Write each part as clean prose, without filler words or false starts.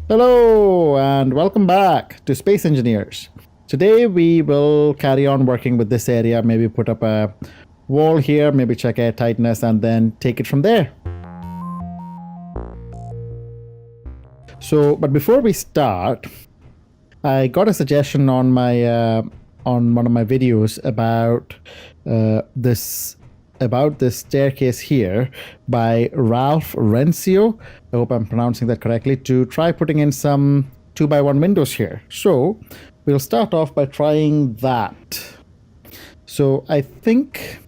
Hello and welcome back to Space Engineers. Today we will carry on working with this area, maybe put up a wall here, maybe check air tightness and then take it from there. But before we start, I got a suggestion on my on one of my videos about this staircase here by Ralph Rencio. I hope I'm pronouncing that correctly. To try putting in some 2x1 windows here. So we'll start off by trying that. So I think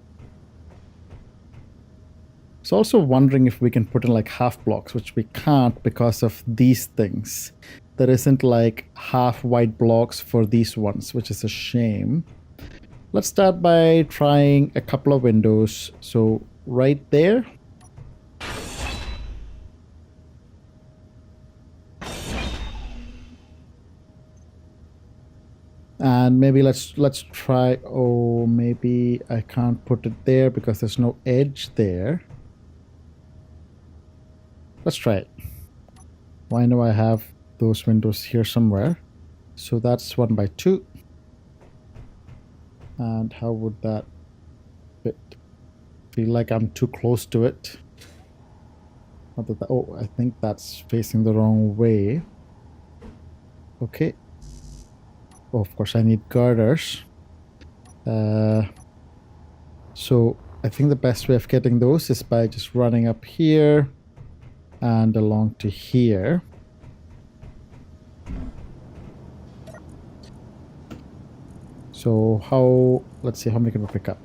I was also wondering if we can put in like half blocks, which we can't because of these things. There isn't like half white blocks for these ones, which is a shame. Let's start by trying a couple of windows. So right there. And maybe let's try, oh, maybe I can't put it there because there's no edge there. Let's try it. Why do I have those windows here somewhere? So that's 1x2. And how would that fit? Feel like I'm too close to it. Oh, I think that's facing the wrong way. Okay. Oh, of course I need girders. So I think the best way of getting those is by just running up here and along to here. So let's see how many can we pick up.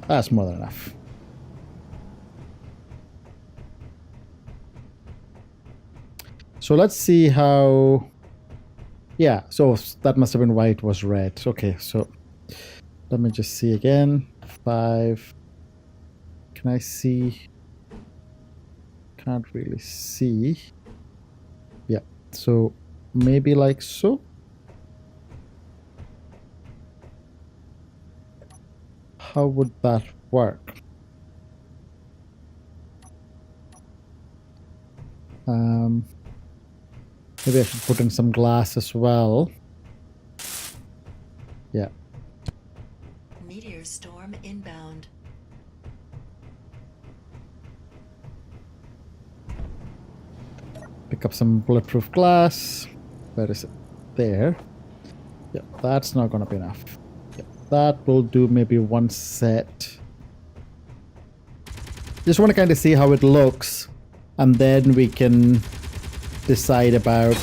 That's more than enough. So let's see how, yeah, so that must have been why it was red. Okay, so let me just see again. 5. Can I see? Can't really see. Yeah, so maybe like so. How would that work? Maybe I should put in some glass as well. Yeah. Meteor storm inbound. Pick up some bulletproof glass. Where is it? There. Yeah, that's not gonna be enough. Yeah, that will do maybe one set. Just want to kind of see how it looks, and then we can decide about,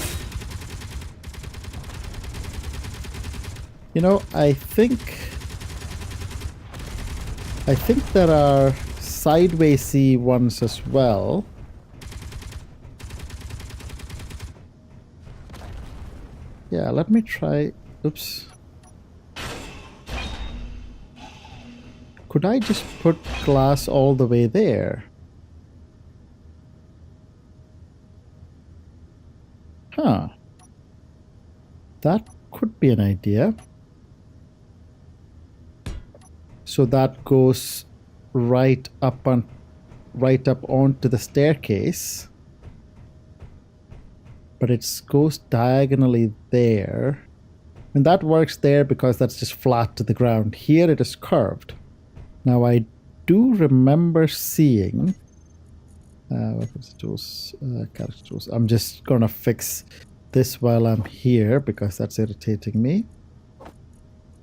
you know, I think there are sideways-y ones as well. Yeah, let me try. Oops. Could I just put glass all the way there? Huh. That could be an idea. So that goes right up onto the staircase. But it goes diagonally there. And that works there because that's just flat to the ground. Here it is curved. Now I do remember seeing weapons tools, character tools. I'm just gonna fix this while I'm here because that's irritating me.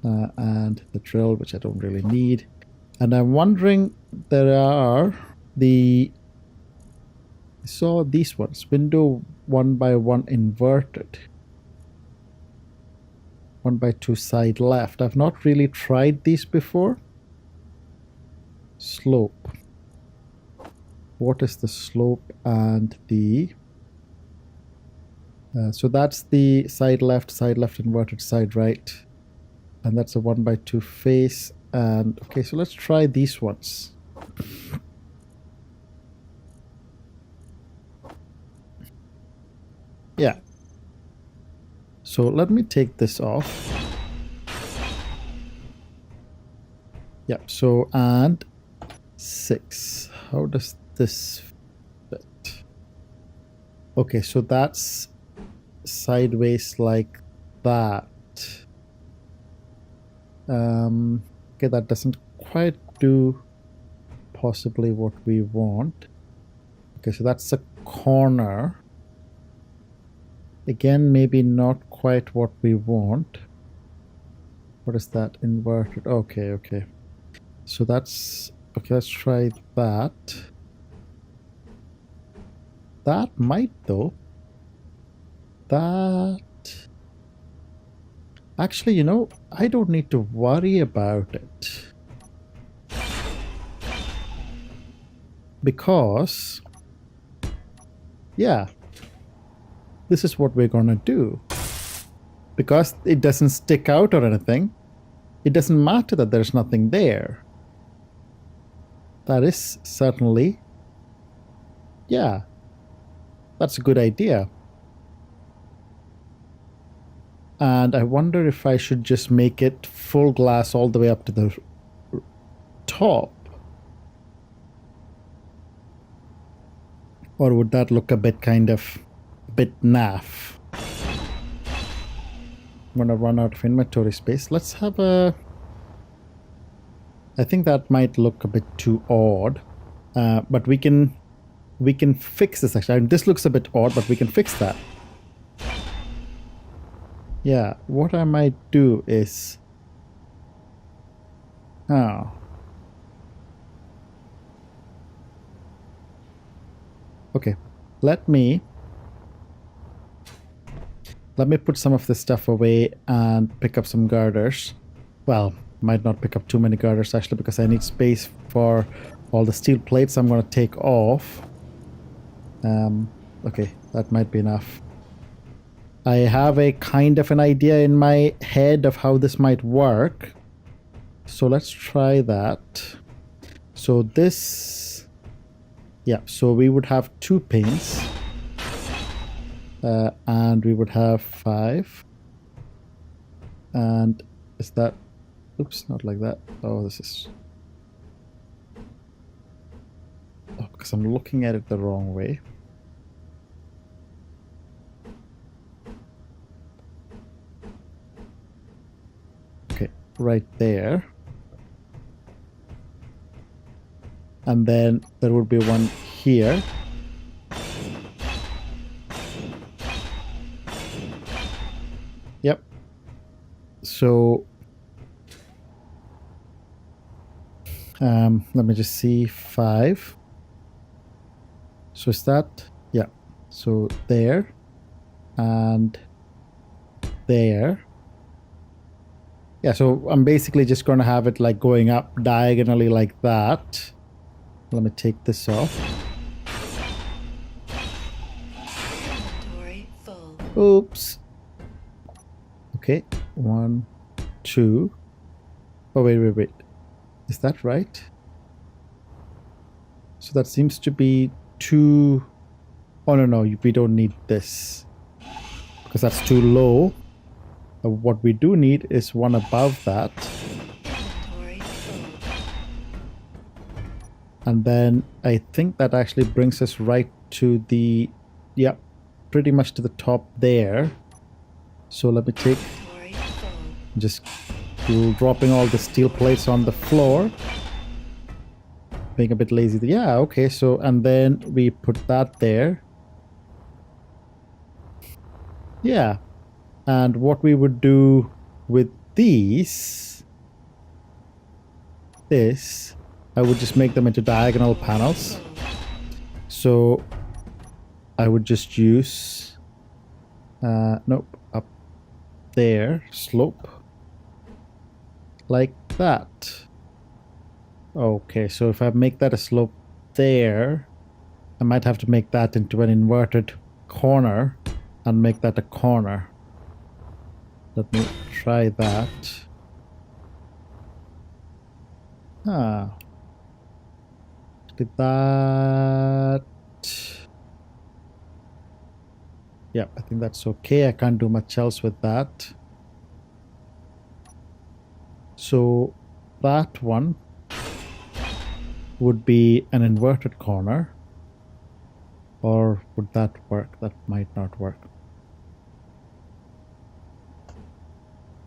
And the drill, which I don't really need. And I'm wondering, there are I saw these ones, window 1x1 inverted, 1x2 side left. I've not really tried these before. Slope. What is the slope and the so that's the side left inverted, side right, and that's a 1x2 face. And okay, so let's try these ones. Yeah. So let me take this off. Yeah, so and 6. How does this fit? Okay, so that's sideways like that. Okay, that doesn't quite do possibly what we want. Okay, so that's a corner. Again, maybe not quite what we want. What is that? Inverted. Okay, okay. So that's... Okay, let's try that. That might, though. That... Actually, you know, I don't need to worry about it. Because... Yeah. This is what we're gonna do. Because it doesn't stick out or anything, it doesn't matter that there's nothing there. That is certainly... Yeah. That's a good idea. And I wonder if I should just make it full glass all the way up to the top. Or would that look a bit kind of... a bit naff? I'm gonna run out of inventory space. Let's have a... I think that might look a bit too odd. But we can fix this actually. I mean, this looks a bit odd, but we can fix that. Yeah, what I might do is... Oh. Okay, let me put some of this stuff away and pick up some girders. Well, might not pick up too many girders actually because I need space for all the steel plates I'm going to take off. Okay, that might be enough. I have a kind of an idea in my head of how this might work. So let's try that. So this... Yeah, so we would have 2 panes. And we would have 5. And is that... Oops, not like that. Oh, this is... Oh, because I'm looking at it the wrong way. Okay, right there. And then there would be one here. Yep. So let me just see. 5. So is that... Yeah. So there. And there. Yeah, so I'm basically just going to have it like going up diagonally like that. Let me take this off. Inventory full. Oops. Okay. 1, 2. Oh, wait. Is that right? So that seems to be 2... Oh, no, we don't need this. Because that's too low. What we do need is one above that. Inventory full. And then I think that actually brings us right to the... Yeah, pretty much to the top there. So let me take... Inventory full. Just dropping all the steel plates on the floor. Being a bit lazy. Yeah, okay, so... And then we put that there. Yeah. And what we would do with these is... I would just make them into diagonal panels. So I would just use... nope, up there, slope. Like that. Okay, so if I make that a slope there, I might have to make that into an inverted corner and make that a corner. Let me try that. Ah. Did that... Yeah, I think that's okay. I can't do much else with that. So that one would be an inverted corner. Or would that work? That might not work.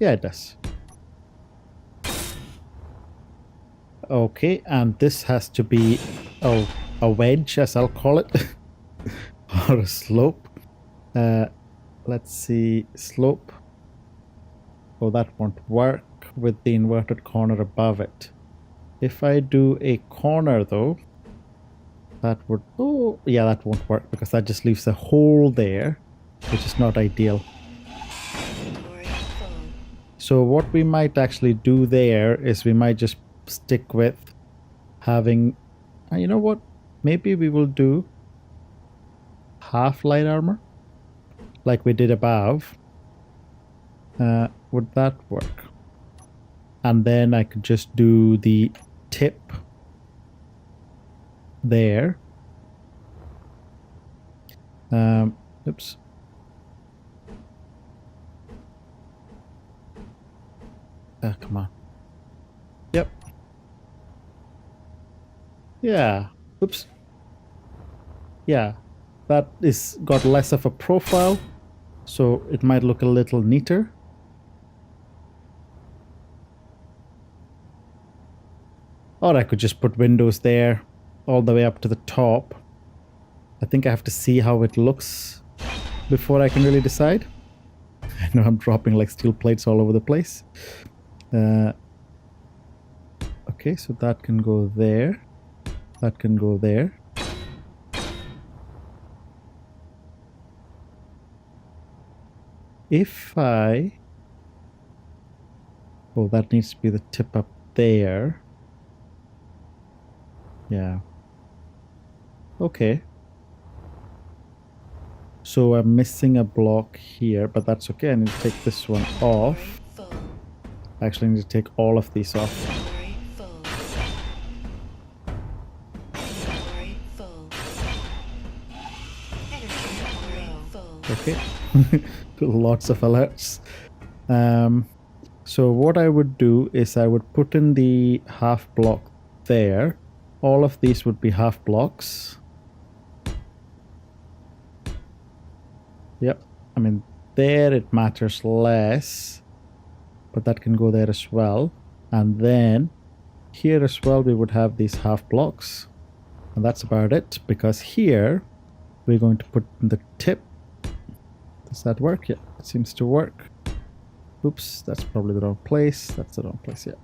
Yeah, it does. Okay, and this has to be a wedge, as I'll call it, or a slope. Let's see, slope. Oh, that won't work with the inverted corner above it. If I do a corner though, that would, oh yeah, that won't work because that just leaves a hole there, which is not ideal. Inventory full. So what we might actually do there is we might just stick with having, you know what, maybe we will do half light armor like we did above. Would that work? And then I could just do the tip there. Oops. Come on. Yep. Yeah. Oops. Yeah. That is got less of a profile, so it might look a little neater. Or I could just put windows there all the way up to the top. I think I have to see how it looks before I can really decide. I know I'm dropping like steel plates all over the place. Okay, so that can go there. That can go there. If I... Oh, that needs to be the tip up there. Yeah. Okay. So I'm missing a block here, but that's okay. I need to take this one off. Full. I actually need to take all of these off. Inventory full. Inventory full. Energy full. Okay. Lots of alerts. So what I would do is I would put in the half block there. All of these would be half blocks. Yep. I mean, there it matters less, but that can go there as well. And then here as well, we would have these half blocks. And that's about it, because here we're going to put in the tip. Does that work? Yeah, it seems to work. Oops, that's probably the wrong place. That's the wrong place, yeah.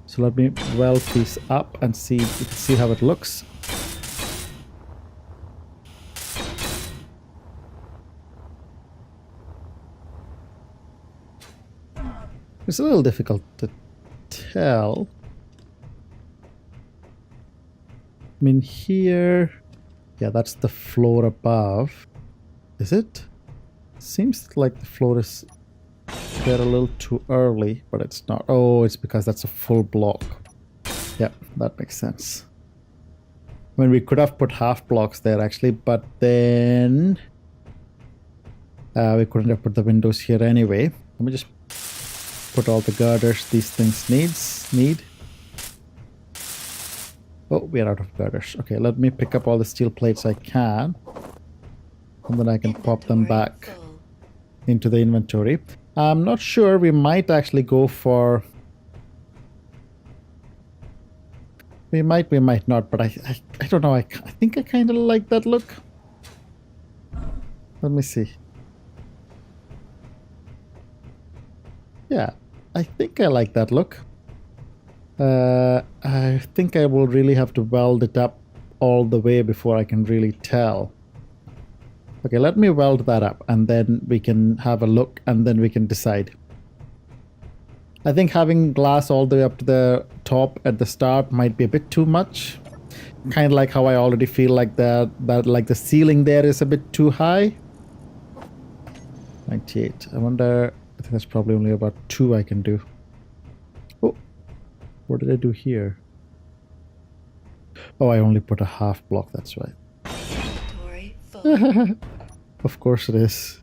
So let me weld these up and see, you can see how it looks. It's a little difficult to tell. I mean, here, yeah, that's the floor above. Is it? Seems like the floor is there a little too early, but it's not. Oh, it's because that's a full block. Yep, that makes sense. I mean, we could have put half blocks there actually, but then we couldn't have put the windows here anyway. Let me just put all the girders these things need. Oh, we are out of girders. Okay, let me pick up all the steel plates I can, and then I can pop them back into the inventory. I'm not sure, we might actually go for... We might not, but I don't know, I think I kind of like that look. Let me see. Yeah, I think I like that look. I think I will really have to weld it up all the way before I can really tell. Okay, let me weld that up and then we can have a look and then we can decide. I think having glass all the way up to the top at the start might be a bit too much. Kind of like how I already feel like that like the ceiling there is a bit too high. 98. I wonder, I think that's probably only about 2 I can do. Oh, what did I do here? Oh, I only put a half block, that's right. Inventory full. Of course it is.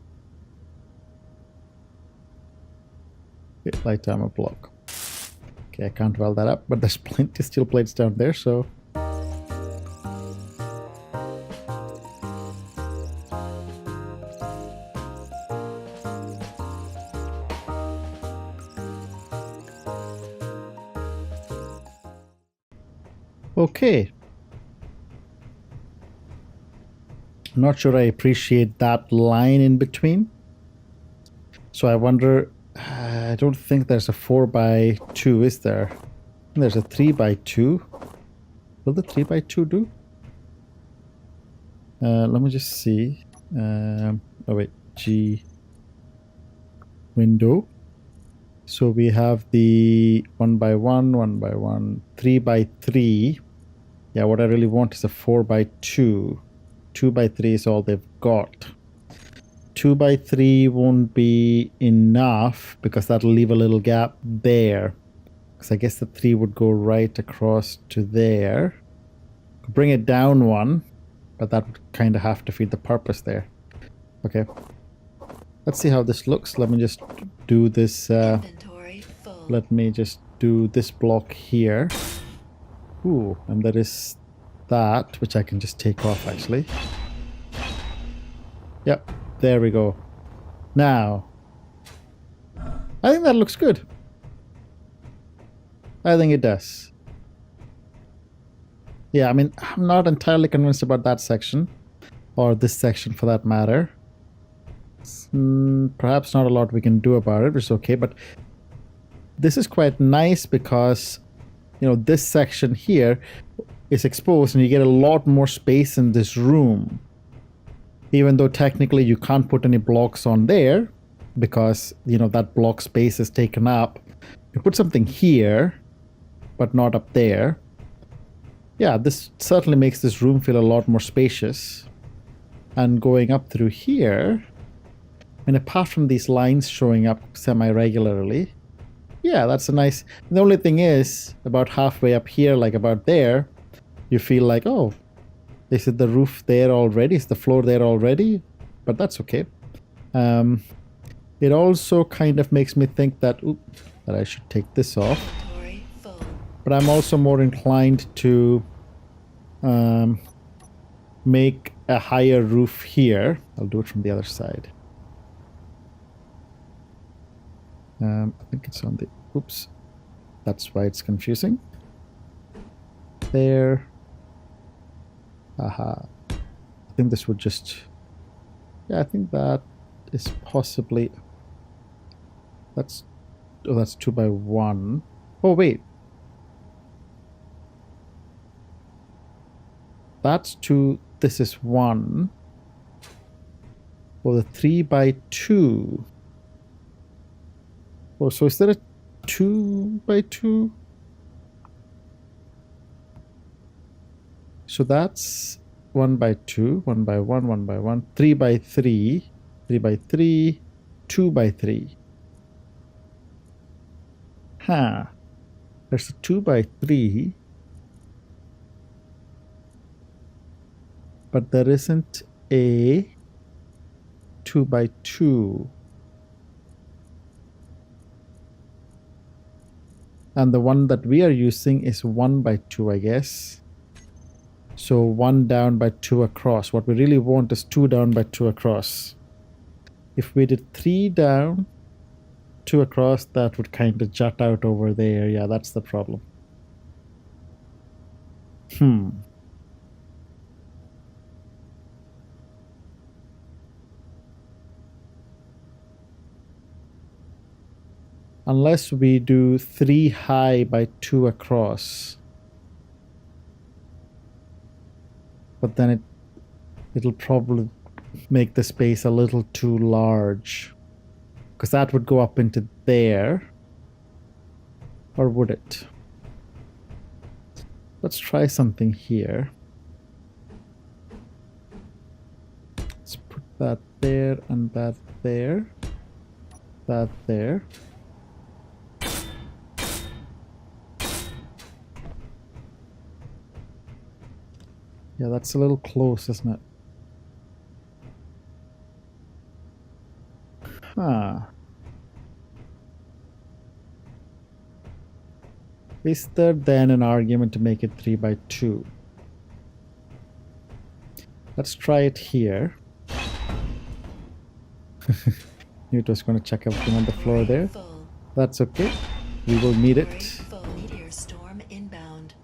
Okay, light armor block. Okay, I can't weld that up, but there's plenty of steel plates down there, so... Okay. I'm not sure I appreciate that line in between. So I wonder, I don't think there's a 4x2, is there? There's a 3x2. Will the 3x2 do? Let me just see. Oh wait, G window. So we have the 1x1, 1x1, 3x3. Yeah, what I really want is a 4x2. 2x3 is all they've got. 2x3 won't be enough because that'll leave a little gap there. Because I guess the 3 would go right across to there. Could bring it down one, but that would kind of have to feed the purpose there. Okay. Let's see how this looks. Let me just do this. Inventory full. Let me just do this block here. Ooh, and there is that, which I can just take off actually. Yep, there we go. Now, I think that looks good. I think it does. Yeah, I mean, I'm not entirely convinced about that section, or this section for that matter. Perhaps not a lot we can do about it, which is okay, but this is quite nice because, you know, this section here is exposed and you get a lot more space in this room. Even though technically you can't put any blocks on there because, you know, that block space is taken up. You put something here, but not up there. Yeah, this certainly makes this room feel a lot more spacious. And going up through here, and apart from these lines showing up semi-regularly, yeah, that's a nice... The only thing is, about halfway up here, like about there, you feel like, oh, is it the roof there already? Is the floor there already? But that's okay. It also kind of makes me think that, that I should take this off. Inventory full. But I'm also more inclined to make a higher roof here. I'll do it from the other side. I think it's on the... Oops. That's why it's confusing. There. Aha. I think this would just... Yeah, I think that is possibly... That's... Oh, that's 2x1. Oh, wait. That's 2. This is 1. Oh, the 3x2. Oh, so is there a 2x2? So that's 1x2, 1x1, 1x1, 3x3, 3x3, 2x3. Huh. There's a 2x3. But there isn't a 2x2. And the one that we are using is 1x2, I guess. So 1 down by 2 across. What we really want is 2 down by 2 across. If we did 3 down, 2 across, that would kind of jut out over there. Yeah, that's the problem. Unless we do 3 high by 2 across. But then it'll probably make the space a little too large. Because that would go up into there. Or would it? Let's try something here. Let's put that there and that there. That there. Yeah, that's a little close, isn't it? Huh. Is there then an argument to make it 3x2? Let's try it here. Knew it was going to check everything on the floor there. Full. That's okay. We will need Inventory it. full. Meteor storm inbound.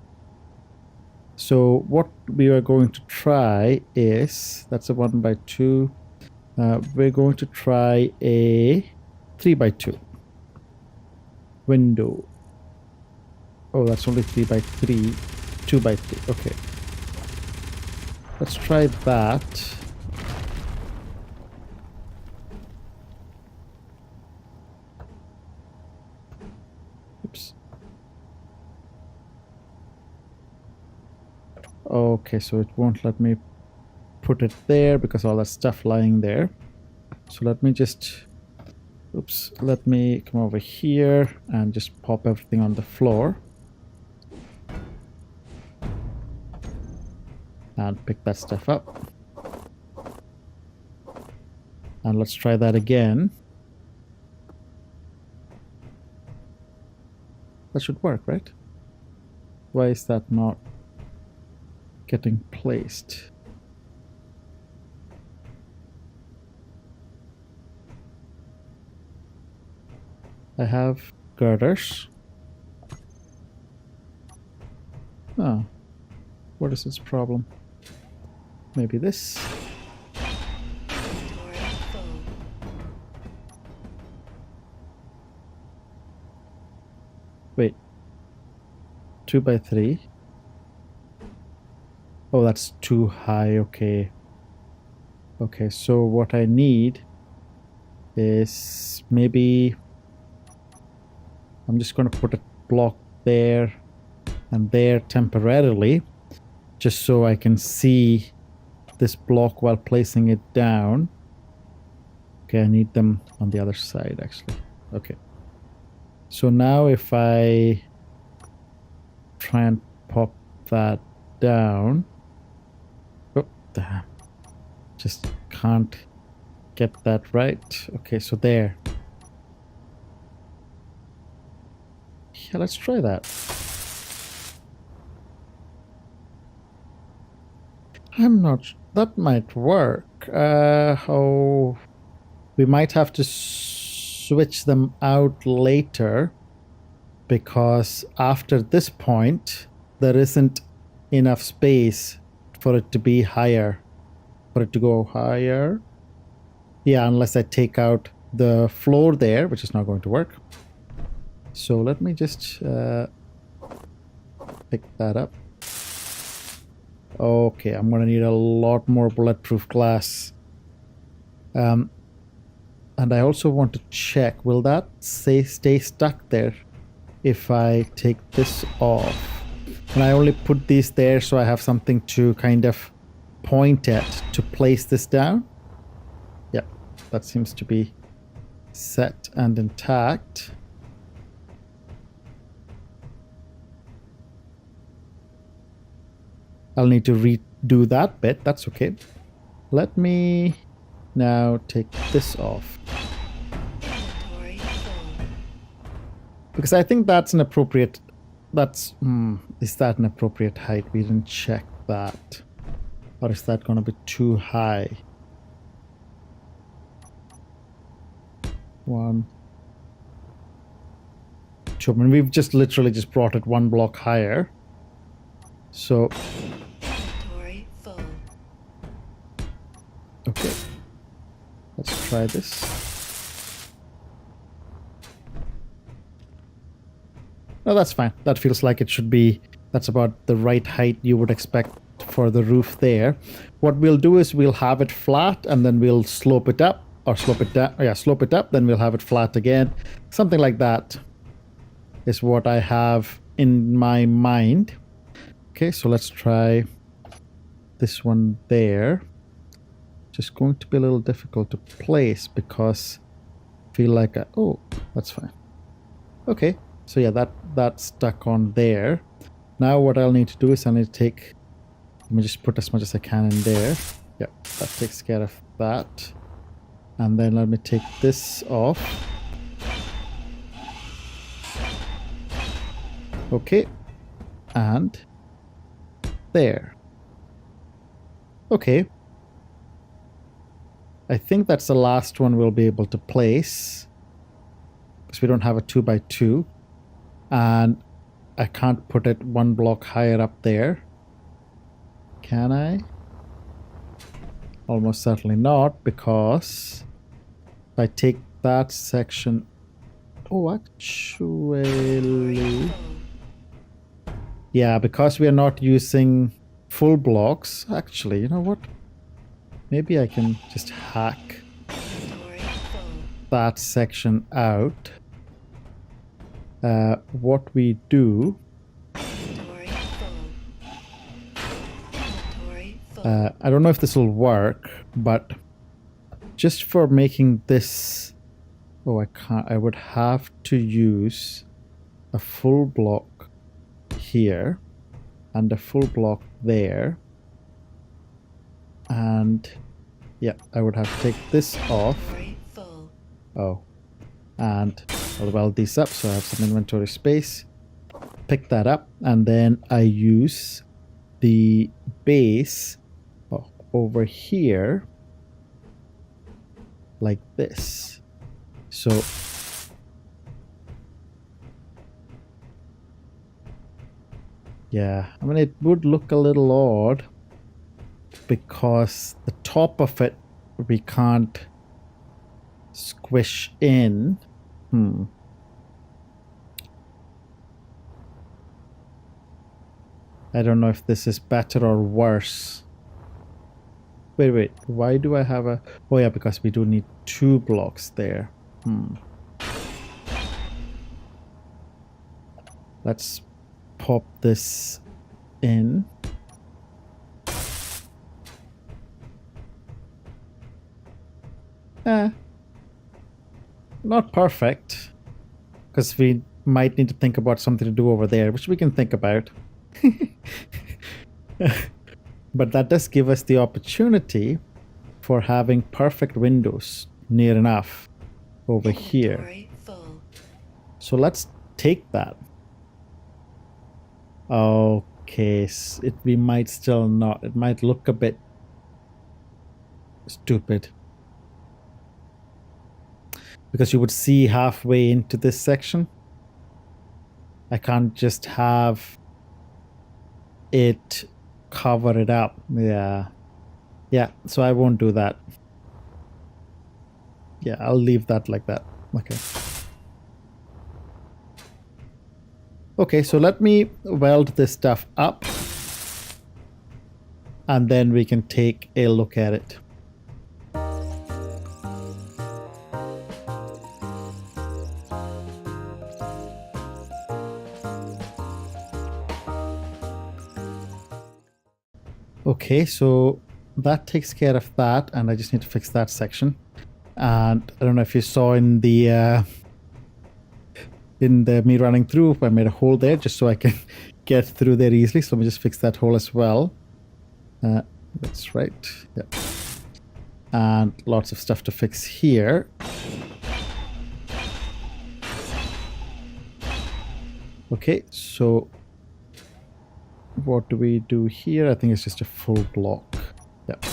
So what we are going to try is, that's a 1x2. We're going to try a 3x2 window. Oh, that's only 3x3, 2x3. Okay. Let's try that. Oops. Okay, so it won't let me put it there because all that stuff lying there. So let me just, oops, let me come over here and just pop everything on the floor. And pick that stuff up. And let's try that again. That should work, right? Why is that not getting placed? I have girders. Oh, what is this problem? Maybe this? Inventory full. Wait. 2x3. Oh, that's too high. Okay. Okay, so what I need is maybe I'm just going to put a block there and there temporarily, just so I can see this block while placing it down. Okay, I need them on the other side actually. Okay. So now if I try and pop that down. Oh, damn. Just can't get that right. Okay, so there. Yeah, let's try that. I'm not... That might work. Oh... We might have to switch them out later, because after this point, there isn't enough space for it to be higher. For it to go higher. Yeah, unless I take out the floor there, which is not going to work. So let me just pick that up. Okay, I'm going to need a lot more bulletproof glass. And I also want to check, will that stay stuck there if I take this off? And I only put these there so I have something to kind of point at to place this down. Yeah, that seems to be set and intact. I'll need to redo that bit, that's okay. Let me now take this off. Inventory full. Because I think that's an appropriate... That's... is that an appropriate height? We didn't check that. Or is that going to be too high? 1, 2. I mean, we've just literally just brought it one block higher. So... Inventory full. Okay. Let's try this. No, that's fine. That feels like it should be... That's about the right height you would expect for the roof there. What we'll do is we'll have it flat and then we'll slope it up. Or slope it down. Yeah, slope it up. Then we'll have it flat again. Something like that is what I have in my mind. Okay, so let's try this one there. Just going to be a little difficult to place because I feel like oh, that's fine. Okay, so yeah, that's stuck on there. Now what I'll need to do is I need to take, let me just put as much as I can in there. Yeah, that takes care of that. And then let me take this off. Okay, and there. Okay. I think that's the last one we'll be able to place, because we don't have a 2x2, and I can't put it one block higher up there. Can I? Almost certainly not, because if I take that section... Oh, actually... Yeah, because we are not using full blocks. Actually, you know what? Maybe I can just hack that section out. What we do... I don't know if this will work, but just for making this... Oh, I can't. I would have to use a full block here and a full block there. And yeah, I would have to take this off. Oh, and I'll weld these up so I have some inventory space. Pick that up, and then I use the base over here like this. So yeah, I mean, it would look a little odd because the top of it we can't squish in. I don't know if this is better or worse. Wait, why do I have a... Oh yeah, because we do need 2 blocks there. Let's pop this in. Not perfect, because we might need to think about something to do over there, which we can think about. But that does give us the opportunity for having perfect windows near enough over here. So let's take that. Okay, we might still not. It might look a bit stupid, because you would see halfway into this section. I can't just have it cover it up. Yeah, so I won't do that. Yeah, I'll leave that like that. Okay, so let me weld this stuff up, and then we can take a look at it. Okay, so that takes care of that, and I just need to fix that section. And I don't know if you saw in the me running through, I made a hole there just so I can get through there easily. So let me just fix that hole as well. That's right. Yep. And lots of stuff to fix here. Okay, so what do we do here? I think it's just a full block. Yep.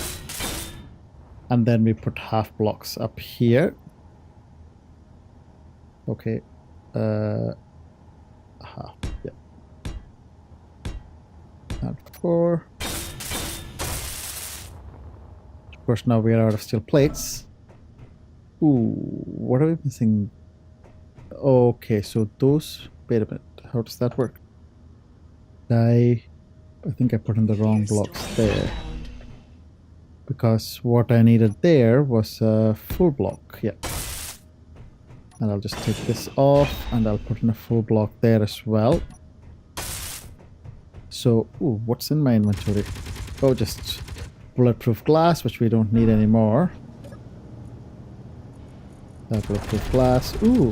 And then we put half blocks up here. Okay. Yeah. And 4. Of course, now we are out of steel plates. Ooh, what are we missing? Okay, so those... Wait a minute. How does that work? I think I put in the wrong blocks there. Because what I needed there was a full block. Yeah. And I'll just take this off, and I'll put in a full block there as well. So, ooh, what's in my inventory? Oh, just bulletproof glass, which we don't need anymore. Bulletproof glass. Ooh,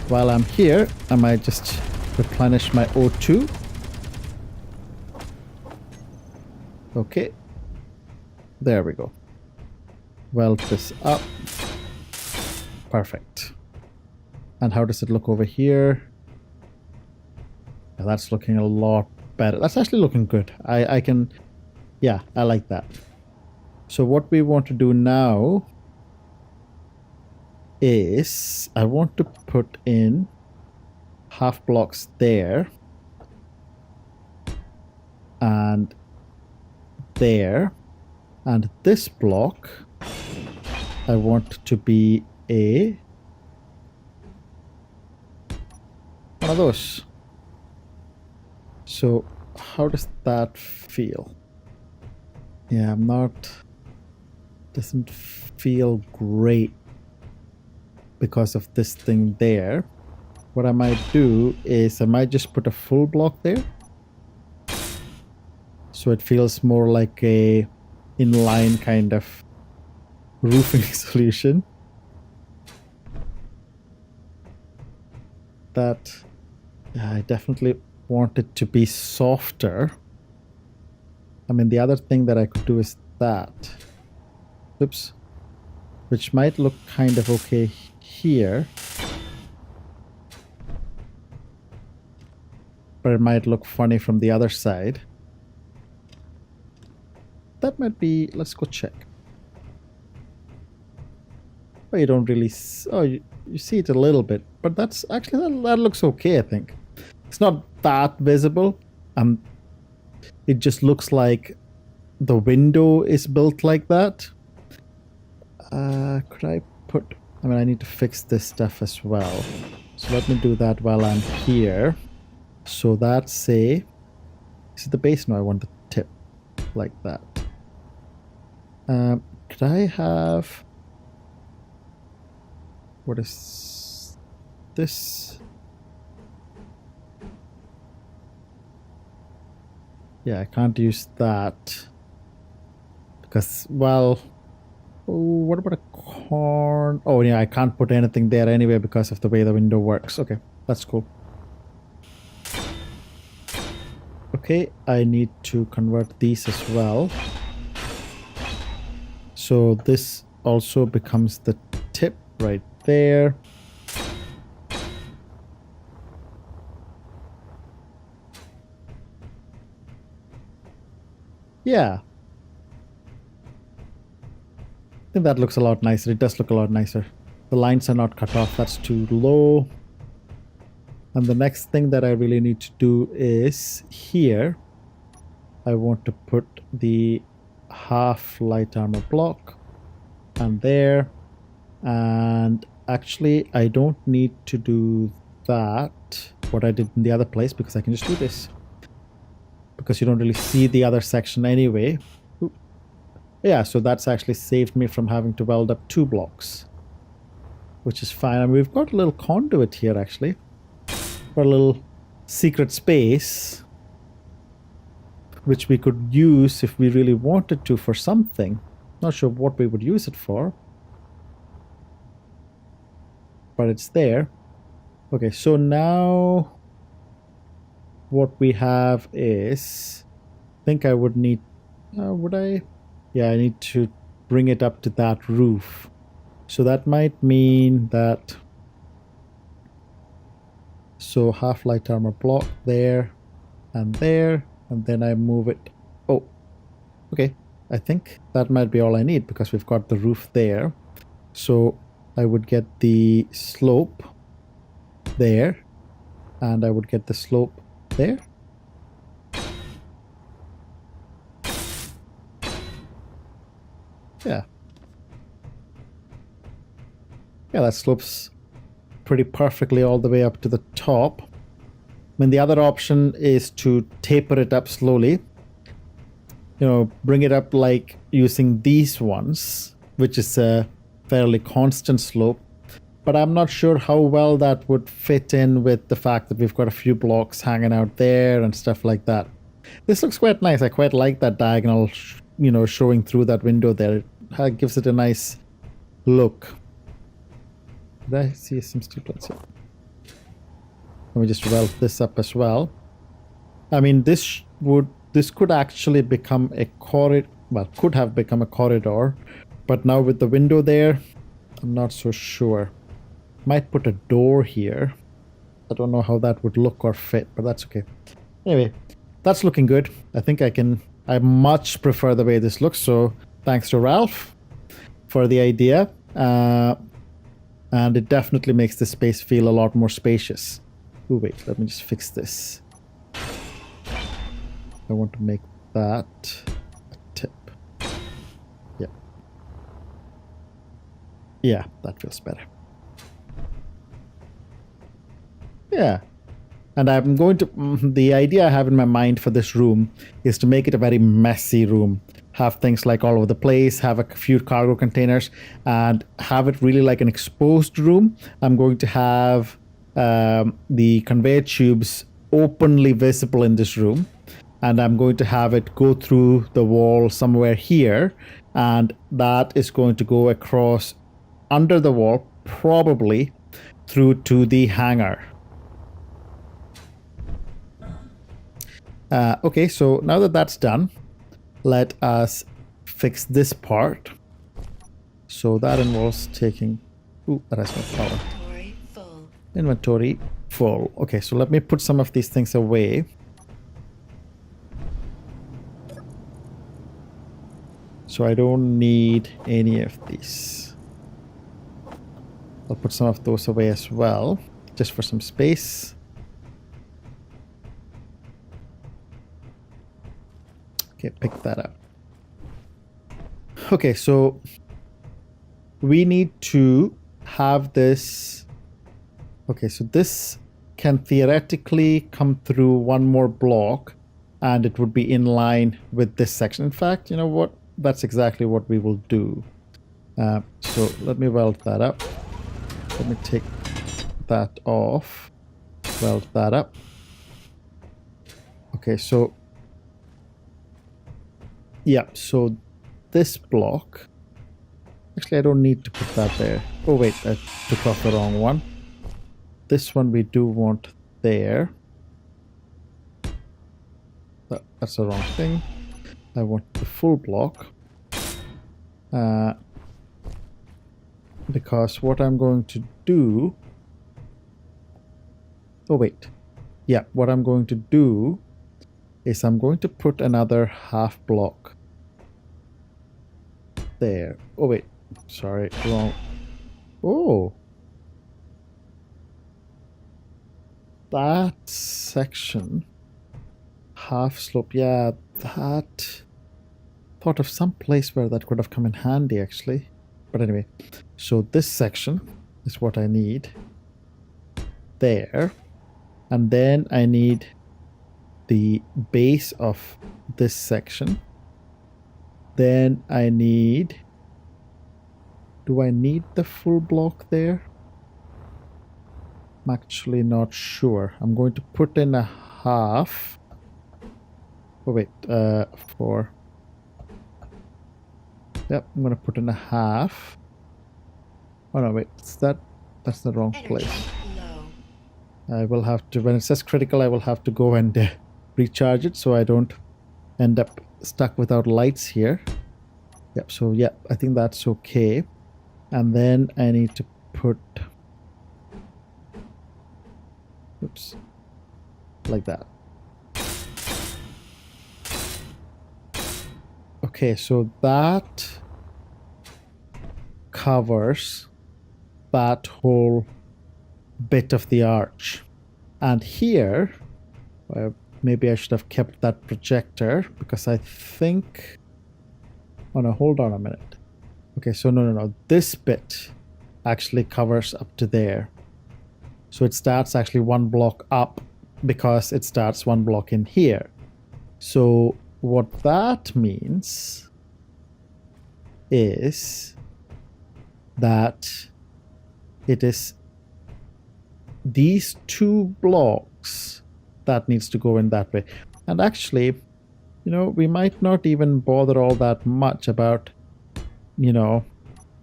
while I'm here, I might just replenish my O2. Okay. There we go. Weld this up. Perfect. And how does it look over here? Yeah, that's looking a lot better. That's actually looking good. I can... Yeah, I like that. So what we want to do now is I want to put in half blocks there. And there. And this block, I want to be one of those. So how does that feel? Yeah, doesn't feel great because of this thing there. What I might do is I might just put a full block there. So it feels more like a inline kind of roofing solution. That, yeah, I definitely want it to be softer. I mean, the other thing that I could do is that. Oops. Which might look kind of okay here. But it might look funny from the other side. That might be... Let's go check. Oh, you don't really... Oh, you see it a little bit. But that's actually... That looks okay, I think. It's not that visible. It just looks like the window is built like that. Could I put... I mean, I need to fix this stuff as well. So let me do that while I'm here. So that's a... Is it the base? No, I want the tip. Like that. Could I have... What is this? Yeah, I can't use that. Because, well... Oh, what about a corn? Oh, yeah, I can't put anything there anyway because of the way the window works. Okay, that's cool. Okay, I need to convert these as well. So this also becomes the tip right there. Yeah. I think that looks a lot nicer. It does look a lot nicer. The lines are not cut off. That's too low. And the next thing that I really need to do is here. I want to put the half light armor block. And there. And actually, I don't need to do that. What I did in the other place. Because I can just do this. Because you don't really see the other section anyway. Yeah, so that's actually saved me from having to weld up 2 blocks. Which is fine. I mean, we've got a little conduit here, actually. For a little secret space. Which we could use if we really wanted to for something. Not sure what we would use it for. But it's there. Okay, so now... What we have is... I think I would need... would I... Yeah, I need to bring it up to that roof. So that might mean that... So half light armor block there and there. And then I move it... Oh, okay. I think that might be all I need because we've got the roof there. So I would get the slope there. And I would get the slope there. Yeah. Yeah, that slopes pretty perfectly all the way up to the top. I mean, the other option is to taper it up slowly. You know, bring it up like using these ones, which is a fairly constant slope. But I'm not sure how well that would fit in with the fact that we've got a few blocks hanging out there and stuff like that. This looks quite nice. I quite like that diagonal, you know, showing through that window there. It gives it a nice look. Did I see some steel plates here? Let me just weld this up as well. I mean, this could actually become a corridor. Well, could have become a corridor. But now with the window there, I'm not so sure. Might put a door here. I don't know how that would look or fit, but that's okay. Anyway, that's looking good. I think I much prefer the way this looks. So thanks to Ralph for the idea. And it definitely makes the space feel a lot more spacious. Oh, wait, let me just fix this. I want to make that a Yeah, that feels better. Yeah. And I'm going to, the idea I have in my mind for this room is to make it a very messy room. Have things like all over the place, have a few cargo containers, and have it really like an exposed room. I'm going to have the conveyor tubes openly visible in this room. And I'm going to have it go through the wall somewhere here. And that is going to go across under the wall, probably through to the hangar. Okay, so now that that's done, let us fix this part. So that involves taking... Ooh, that has no power. Inventory full. Inventory full. Okay, so let me put some of these things away. So I don't need any of these. I'll put some of those away as well, just for some space. Okay, pick that up. Okay, so we need to have this. Okay, so this can theoretically come through one more block and it would be in line with this section. In fact, you know what? That's exactly what we will do. So let me weld that up. Let me take that off. Weld that up. Okay, so yeah, so this block, actually I don't need to put that there. Oh wait, I took off the wrong one. This one we do want there. That's the wrong thing. I want the full block. Because what I'm going to do... Oh wait. Yeah, what I'm going to do is I'm going to put another half block there. Oh wait, sorry, wrong. Oh, that section, half slope. Yeah, that, thought of some place where that could have come in handy actually. But anyway, so this section is what I need there, and then I need the base of this section. Then I need... Do I need the full block there? I'm actually not sure. I'm going to put in a half. Oh wait, 4. Yep, I'm going to put in a half. Oh no, wait, that's the wrong place. Energy low. I will have to, when it says critical, I will have to go and recharge it so I don't end up stuck without lights here. Yep, so yeah, I think that's okay. And then I need to put... Oops. Like that. Okay, so that covers that whole bit of the arch. And here, maybe I should have kept that projector because I think... Oh no, hold on a minute. Okay, so no. This bit actually covers up to there. So it starts actually one block up because it starts one block in here. So what that means is that it is these 2 blocks that needs to go in that way. And actually, you know, we might not even bother all that much about, you know,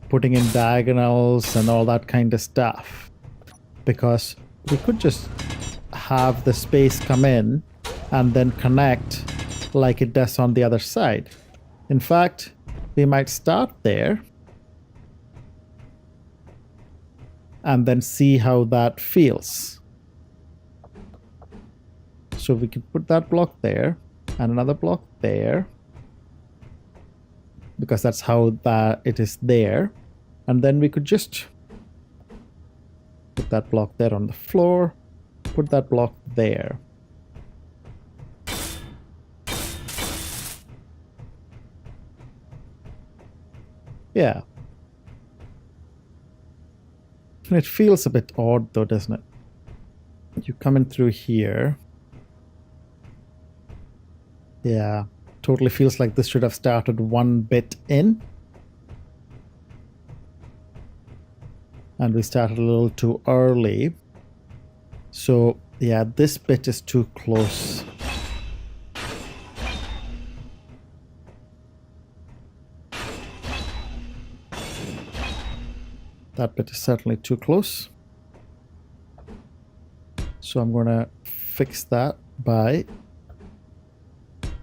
putting in diagonals and all that kind of stuff, because we could just have the space come in and then connect like it does on the other side. In fact, we might start there and then see how that feels. So we can put that block there and another block there, because that's how that it is there. And then we could just put that block there on the floor, put that block there. Yeah. It feels a bit odd though, doesn't it? You come in through here. Yeah, totally feels like this should have started one bit in. And we started a little too early. So yeah, this bit is too close. That bit is certainly too close. So I'm going to fix that by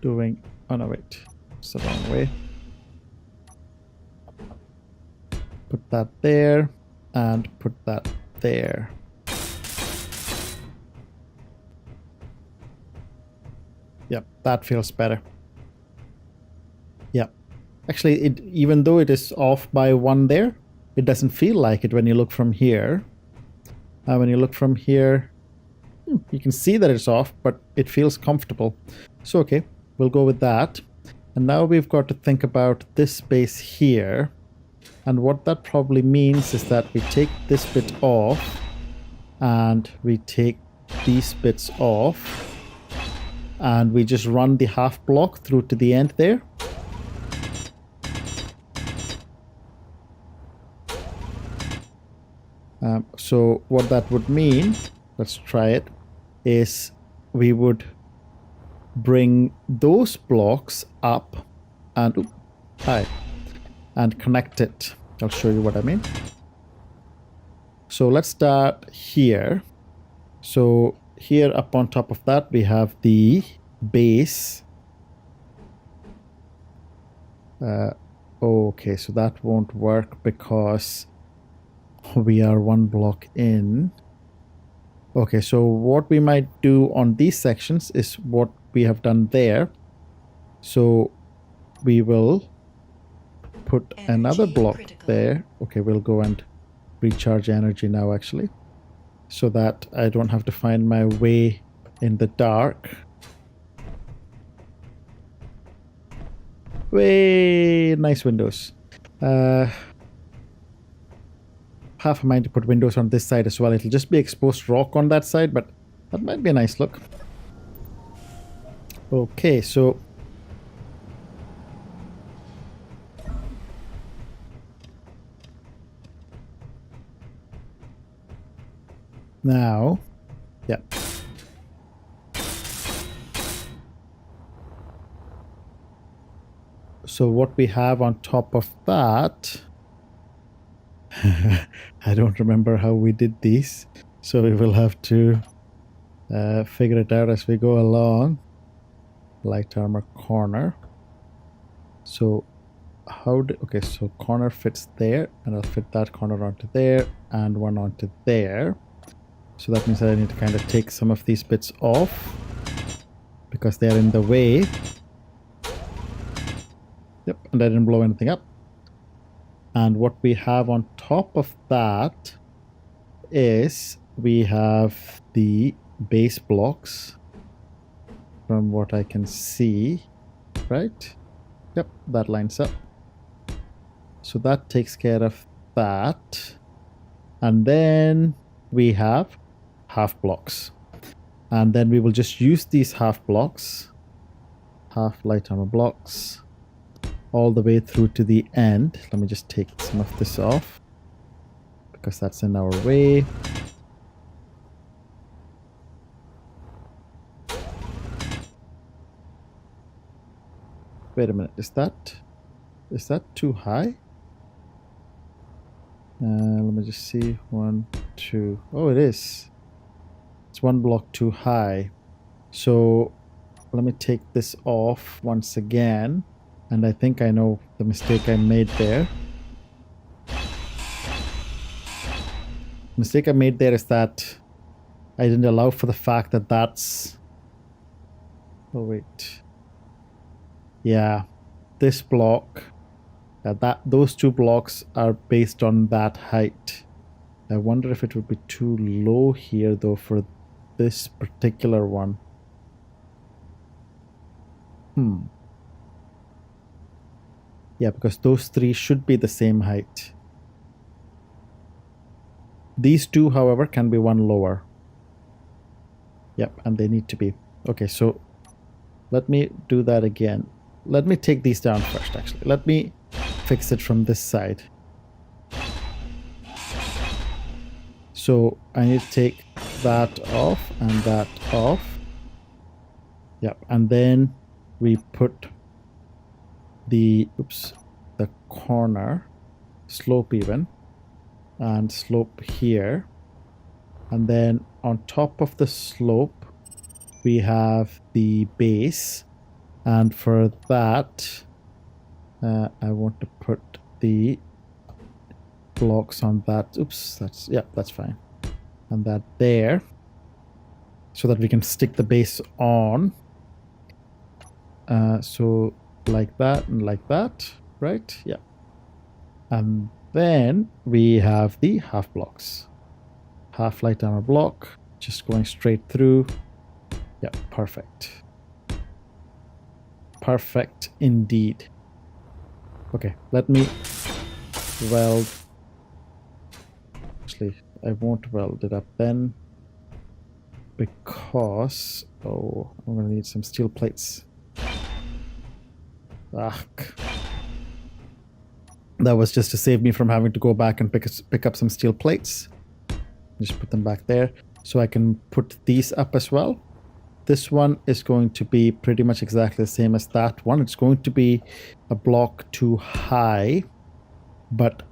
doing... Oh no, wait. It's the wrong way. Put that there and put that there. Yep, that feels better. Yep. Actually, even though it is off by one there, it doesn't feel like it when you look from here. When you look from here, you can see that it's off, but it feels comfortable. So, okay, we'll go with that. And now we've got to think about this space here. And what that probably means is that we take this bit off and we take these bits off and we just run the half block through to the end there. So what that would mean, let's try it, is we would bring those blocks up and and connect it. I'll show you what I mean. So let's start here. So here up on top of that we have the base. Okay, so that won't work because we are one block in. Okay, so what we might do on these sections is what we have done there. So we will put another block critical. there. Okay, we'll go and recharge energy now actually, so that I don't have to find my way in the dark. Way nice windows. Half a mind to put windows on this side as well. It'll just be exposed rock on that side, but that might be a nice look. Okay, so now, yeah. So what we have on top of that, I don't remember how we did these, so we will have to figure it out as we go along. Light armor corner. So okay, so corner fits there, and I'll fit that corner onto there and one onto there. So that means that I need to kind of take some of these bits off because they're in the way. Yep, and I didn't blow anything up. And what we have on top of that is we have the base blocks from what I can see, right? Yep, that lines up. So that takes care of that. And then we have half blocks. And then we will just use these half blocks, half light armor blocks, all the way through to the end. Let me just take some of this off because that's in our way. Wait a minute, is that too high? Let me just see. 1, 2. Oh, it is. It's one block too high. So let me take this off once again. And I think I know the mistake I made there. The mistake I made there is that I didn't allow for the fact that that's... Oh, wait. Yeah, this block, those two blocks are based on that height. I wonder if it would be too low here though for this particular one. Yeah, because those three should be the same height. These two, however, can be one lower. Yep, and they need to be. Okay, so let me do that again. Let me take these down first, actually. Let me fix it from this side. So I need to take that off and that off. Yep, and then we put the, the corner, slope even, and slope here. And then on top of the slope, we have the base. And for that, I want to put the blocks on that. That's fine. And that there, so that we can stick the base on. So like that and like that, right? Yeah. And then we have the half blocks. Half light armor block, just going straight through. Yeah, perfect. Perfect indeed. Okay, let me weld. Actually, I won't weld it up then, because I'm gonna need some steel plates. That was just to save me from having to go back and pick up some steel plates. Just put them back there, so I can put these up as well. This one is going to be pretty much exactly the same as that one. It's going to be a block too high, but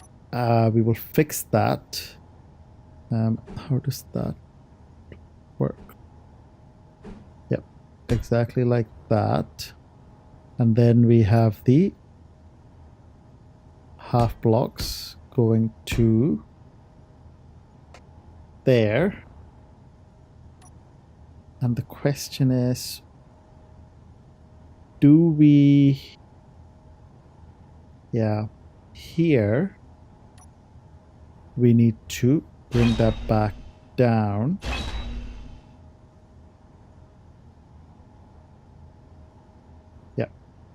we will fix that. How does that work? Yep, exactly like that. And then we have the half blocks going to there. And the question is, do we... Yeah, here we need to bring that back down. Yeah,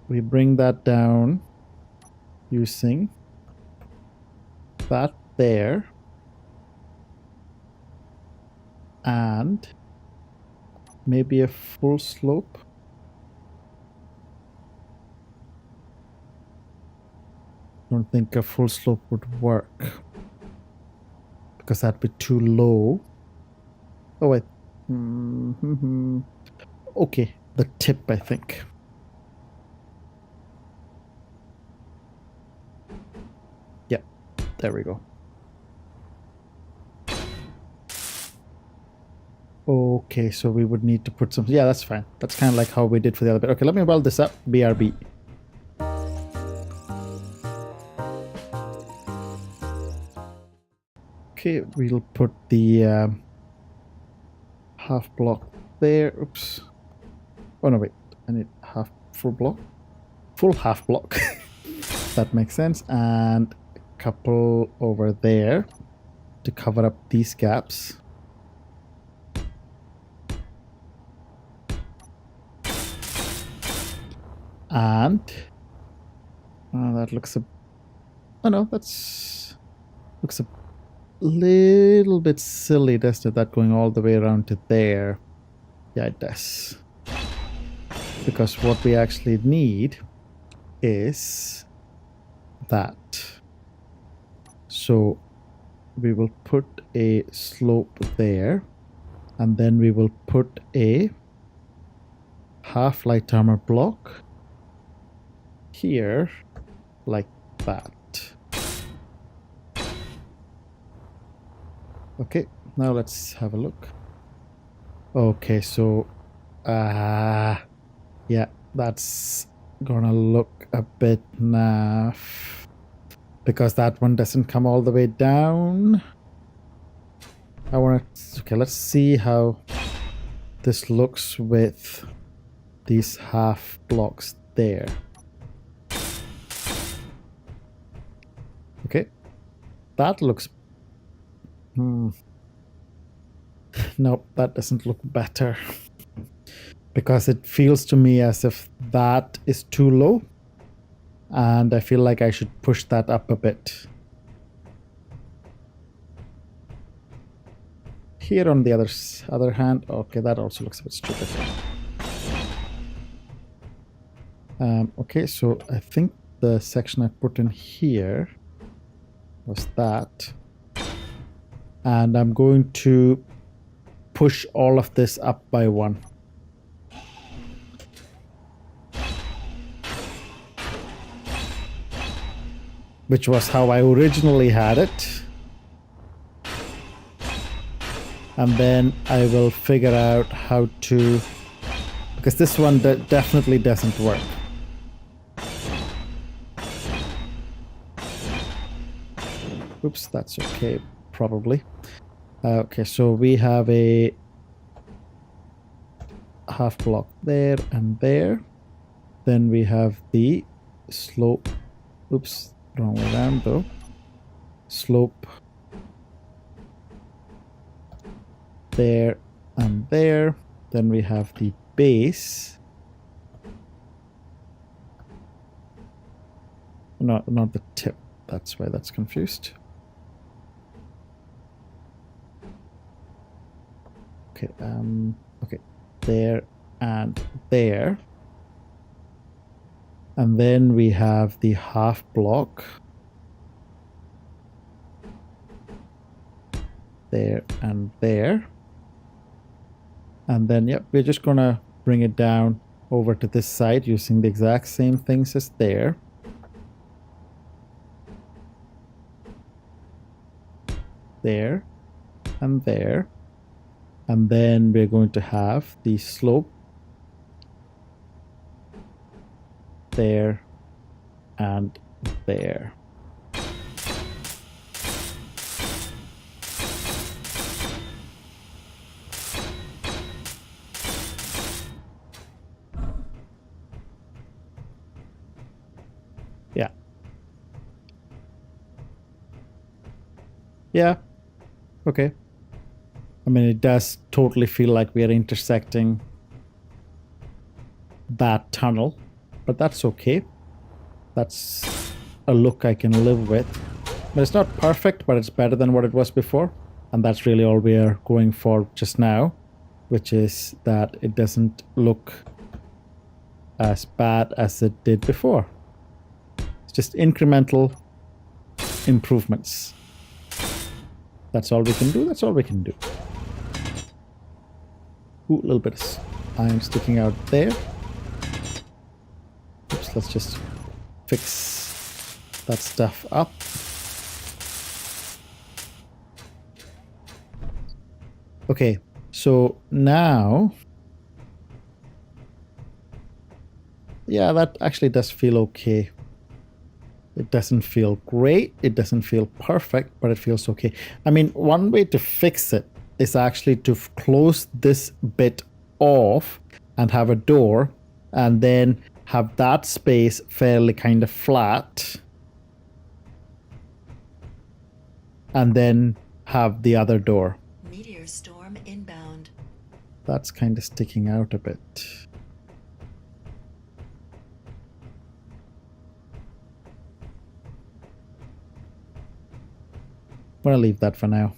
we bring that down using that there. And maybe a full slope. I don't think a full slope would work, because that'd be too low. Oh wait. Okay, the tip, I think. Yeah, there we go. Okay, so we would need to put some... Yeah, that's fine. That's kind of like how we did for the other bit. Okay, let me weld this up. BRB. Okay, we'll put the half block there. Oops. Oh, no, wait. I need half full block. Full half block. That makes sense. And a couple over there to cover up these gaps. And that looks a... Oh no, looks a little bit silly, doesn't it? That going all the way around to there. Yeah, it does. Because what we actually need is that. So we will put a slope there, and then we will put a half light armor block here, like that. Okay, now let's have a look. Okay, so yeah, that's gonna look a bit naff, because that one doesn't come all the way down. Okay, let's see how this looks with these half blocks there. Okay, that looks... Nope, that doesn't look better. Because it feels to me as if that is too low. And I feel like I should push that up a bit. Here on the other hand, okay, that also looks a bit stupid. Okay, so I think the section I put in here was that. And I'm going to push all of this up by 1. Which was how I originally had it. And then I will figure out how to... Because this one definitely doesn't work. Oops, that's okay, probably. Okay, so we have a half block there and there. Then we have the slope. Oops, wrong way around though. Slope there and there. Then we have the base. No, not the tip. That's why that's confused. Okay, okay, there and there. And then we have the half block. There and there. And then, yep, we're just gonna bring it down over to this side using the exact same things as there. There and there. And then we're going to have the slope there and there. Yeah. Yeah. Okay. I mean, it does totally feel like we are intersecting that tunnel, but that's okay. That's a look I can live with. But it's not perfect, but it's better than what it was before. And that's really all we are going for just now, which is that it doesn't look as bad as it did before. It's just incremental improvements. That's all we can do. That's all we can do. Ooh, a little bit of iron sticking out there. Oops, let's just fix that stuff up. Okay, so now... Yeah, that actually does feel okay. It doesn't feel great. It doesn't feel perfect, but it feels okay. I mean, one way to fix it is actually to close this bit off and have a door and then have that space fairly kind of flat and then have the other door. Meteor storm inbound. That's kind of sticking out a bit. I'm gonna leave that for now.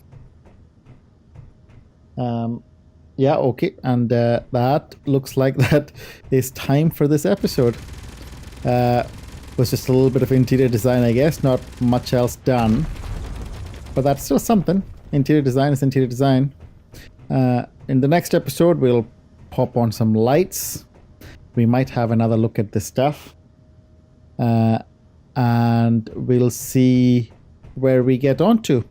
Yeah, okay, and that looks like that is time for this episode. Was just a little bit of interior design, I guess, not much else done, but that's still something. Interior design is interior design. In the next episode, we'll pop on some lights. We might have another look at this stuff, and we'll see where we get on to.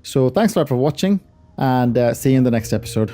So thanks a lot for watching, and see you in the next episode.